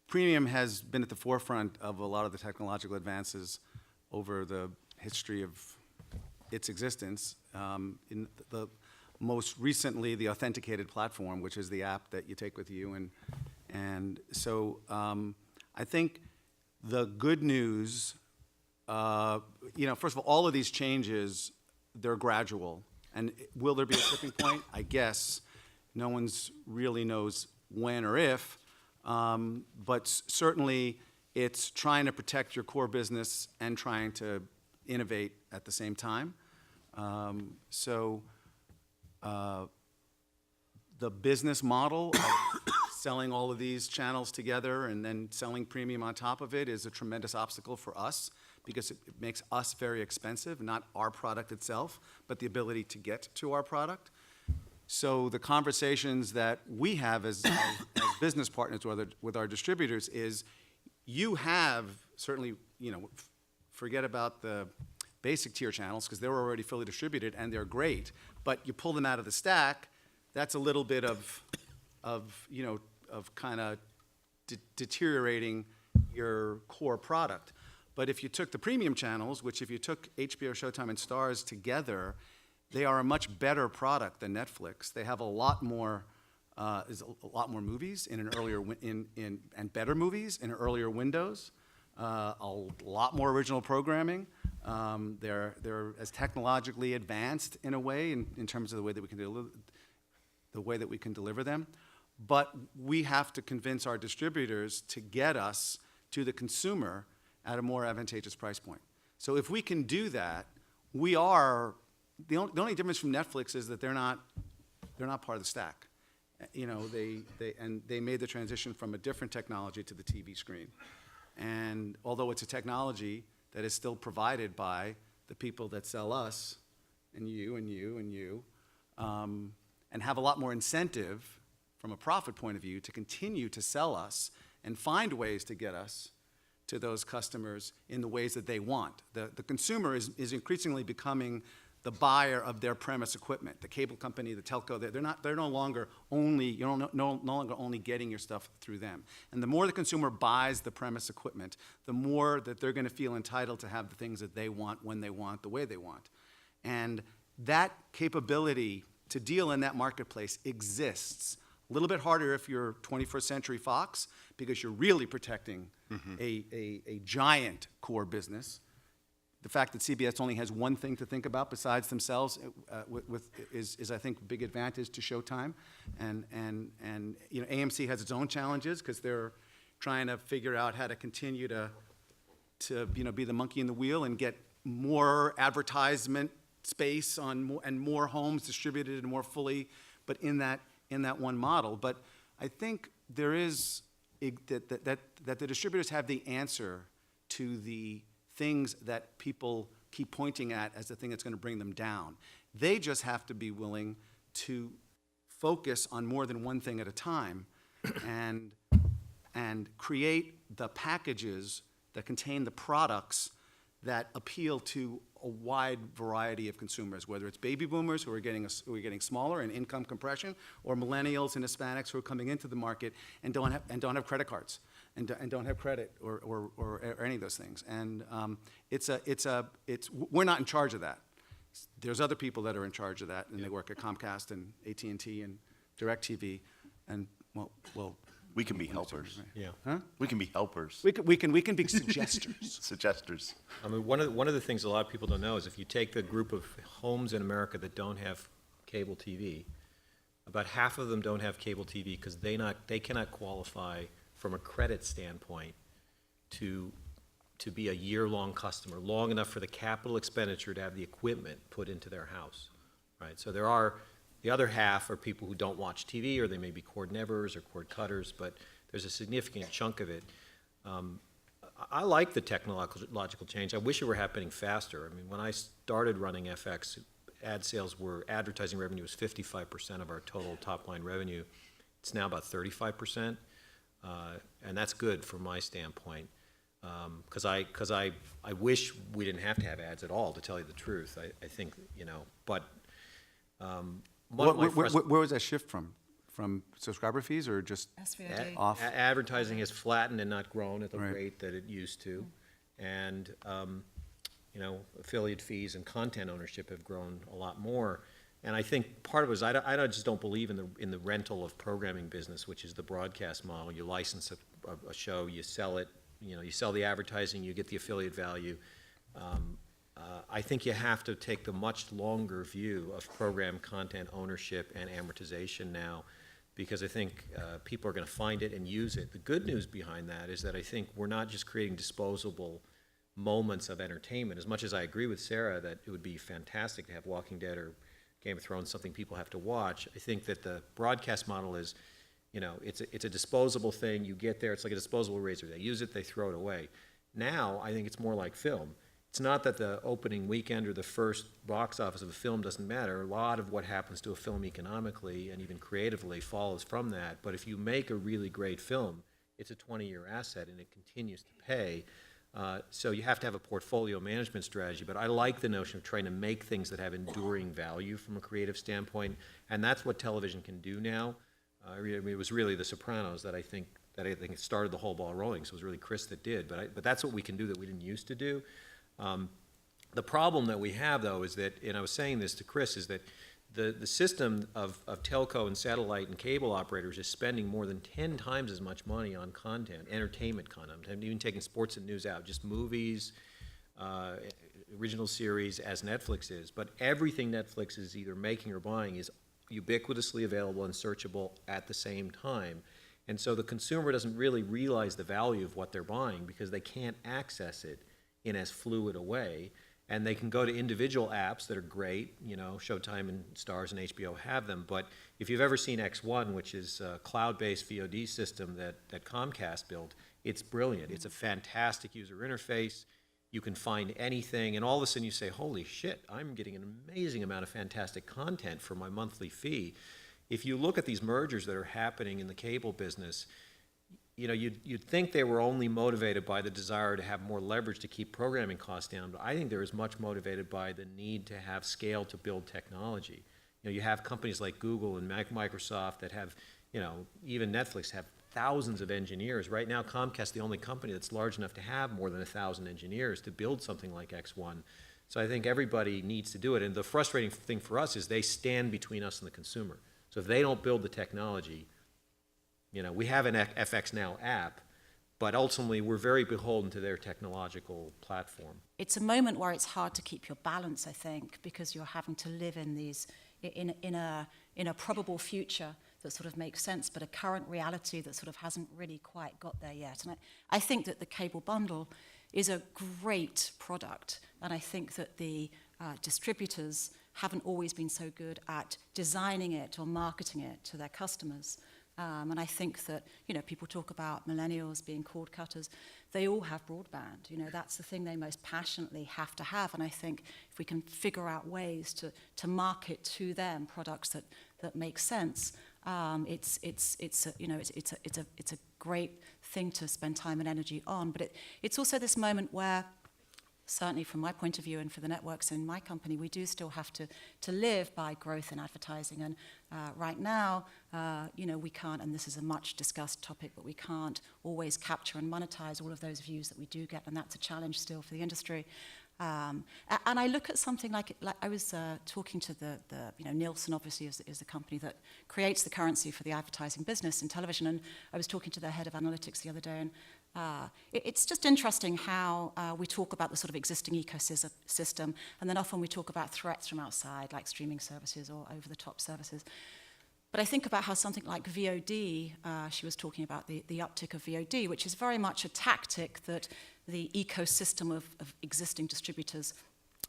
premium has been at the forefront of a lot of the technological advances over the history of its existence. In the most recently, the authenticated platform, which is the app that you take with you, and so I think the good news, first of all of these changes, they're gradual, and will there be a tipping point? I guess no one's really knows when or if, but certainly it's trying to protect your core business and trying to innovate at the same time. The business model of selling all of these channels together and then selling premium on top of it is a tremendous obstacle for us because it makes us very expensive, not our product itself, but the ability to get to our product. So the conversations that we have as business partners with our distributors is you have certainly, forget about the basic tier channels because they're already fully distributed and they're great, but you pull them out of the stack, that's a little bit of kind of deteriorating your core product. But if you took the premium channels, which if you took HBO, Showtime, and Starz together, they are a much better product than Netflix. They have a lot more movies in an earlier and better movies in earlier windows. A lot more original programming. They're as technologically advanced in a way in terms of the way that we can deliver them. But we have to convince our distributors to get us to the consumer at a more advantageous price point. So if we can do that, we are the only difference from Netflix is that they're not part of the stack. They made the transition from a different technology to the TV screen. And although it's a technology that is still provided by the people that sell us, and you, and you, and you, and have a lot more incentive from a profit point of view to continue to sell us and find ways to get us to those customers in the ways that they want. The consumer is increasingly becoming the buyer of their premise equipment. The cable company, the telco, they're no longer only, no longer only getting your stuff through them. And the more the consumer buys the premise equipment, the more that they're going to feel entitled to have the things that they want, when they want, the way they want. And that capability to deal in that marketplace exists. A little bit harder if you're 21st Century Fox, because you're really protecting a giant core business. The fact that CBS only has one thing to think about besides themselves is I think a big advantage to Showtime, and AMC has its own challenges because they're trying to figure out how to continue to be the monkey in the wheel and get more advertisement space and more homes distributed and more fully, but in that one model. But I think there is that the distributors have the answer to the things that people keep pointing at as the thing that's going to bring them down. They just have to be willing to focus on more than one thing at a time and create the packages that contain the products that appeal to a wide variety of consumers, whether it's baby boomers who are getting smaller in income compression, or millennials and Hispanics who are coming into the market and don't have credit cards and don't have credit or any of those things. And we're not in charge of that. There's other people that are in charge of that, and they work at Comcast and AT&T and DirecTV, and well. We can be helpers. Yeah. Huh? We can be helpers. We can be suggesters. Suggesters. I mean, one of the things a lot of people don't know is if you take the group of homes in America that don't have cable TV, about half of them don't have cable TV because they cannot qualify from a credit standpoint to be a year-long customer, long enough for the capital expenditure to have the equipment put into their house, right? So the other half are people who don't watch TV, or they may be cord nevers or cord cutters, but there's a significant chunk of it. I like the technological change. I wish it were happening faster. I mean, when I started running FX, advertising revenue was 55% of our total top-line revenue. It's now about 35%, and that's good from my standpoint. Because I wish we didn't have to have ads at all, to tell you the truth. I think, but... Where was that shift from from subscriber fees or just SVOD. off? Advertising has flattened and not grown at the Right. rate that it used to. And, affiliate fees and content ownership have grown a lot more. And I think part of it is I just don't believe in the rental of programming business, which is the broadcast model. You license a show, you sell it, you sell the advertising, you get the affiliate value. I think you have to take the much longer view of program content ownership and amortization now, because I think people are going to find it and use it. The good news behind that is that I think we're not just creating disposable moments of entertainment. As much as I agree with Sarah that it would be fantastic to have Walking Dead or Game of Thrones, something people have to watch, I think that the broadcast model is, it's a disposable thing. You get there, it's like a disposable razor. They use it, they throw it away. Now, I think it's more like film. It's not that the opening weekend or the first box office of a film doesn't matter. A lot of what happens to a film economically and even creatively follows from that. But if you make a really great film, it's a 20-year asset and it continues to pay. So you have to have a portfolio management strategy. But I like the notion of trying to make things that have enduring value from a creative standpoint. And that's what television can do now. It was really The Sopranos that I think it started the whole ball rolling. So it was really Chris that did. But that's what we can do that we didn't used to do. The problem that we have, though, is that, and I was saying this to Chris, is that the system of telco and satellite and cable operators is spending more than 10 times as much money on content, entertainment content, and even taking sports and news out, just movies, original series, as Netflix is. But everything Netflix is either making or buying is ubiquitously available and searchable at the same time. And so the consumer doesn't really realize the value of what they're buying because they can't access it in as fluid a way, and they can go to individual apps that are great, Showtime and Starz and HBO have them, but if you've ever seen X1, which is a cloud-based VOD system that Comcast built, it's brilliant. It's a fantastic user interface. You can find anything, and all of a sudden you say, holy shit, I'm getting an amazing amount of fantastic content for my monthly fee. If you look at these mergers that are happening in the cable business, you'd think they were only motivated by the desire to have more leverage to keep programming costs down, but I think they're as much motivated by the need to have scale to build technology. You have companies like Google and Microsoft that have, even Netflix have thousands of engineers. Right now, Comcast, the only company that's large enough to have more than 1,000 engineers to build something like X1. So I think everybody needs to do it, and the frustrating thing for us is they stand between us and the consumer. So if they don't build the technology, we have an FX Now app, but ultimately we're very beholden to their technological platform. It's a moment where it's hard to keep your balance, I think, because you're having to live in a probable future that sort of makes sense, but a current reality that sort of hasn't really quite got there yet. And I think that the cable bundle is a great product, and I think that the distributors haven't always been so good at designing it or marketing it to their customers. And I think that, people talk about millennials being cord cutters. They all have broadband. That's the thing they most passionately have to have. And I think if we can figure out ways to market to them products that make sense, it's a great thing to spend time and energy on. But it's also this moment where, certainly from my point of view and for the networks in my company, we do still have to live by growth in advertising. And right now, we can't, and this is a much discussed topic, but we can't always capture and monetize all of those views that we do get, and that's a challenge still for the industry. And I look at something like I was talking to the Nielsen obviously is the company that creates the currency for the advertising business in television, and I was talking to their head of analytics the other day, and it's just interesting how we talk about the sort of existing ecosystem, and then often we talk about threats from outside, like streaming services or over-the-top services. But I think about how something like VOD, she was talking about the uptick of VOD, which is very much a tactic that the ecosystem of existing distributors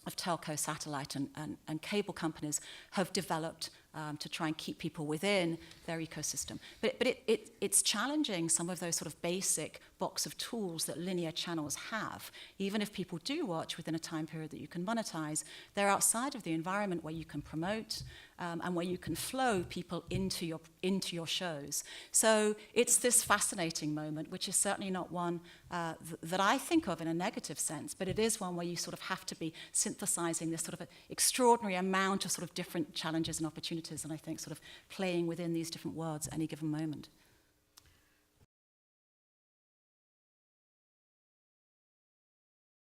of telco, satellite, and cable companies have developed to try and keep people within their ecosystem. But it's challenging some of those sort of basic box of tools that linear channels have. Even if people do watch within a time period that you can monetize, they're outside of the environment where you can promote and where you can flow people into your shows. So it's this fascinating moment, which is certainly not one that I think of in a negative sense, but it is one where you sort of have to be synthesizing this sort of extraordinary amount of sort of different challenges and opportunities, and I think sort of playing within these different worlds at any given moment.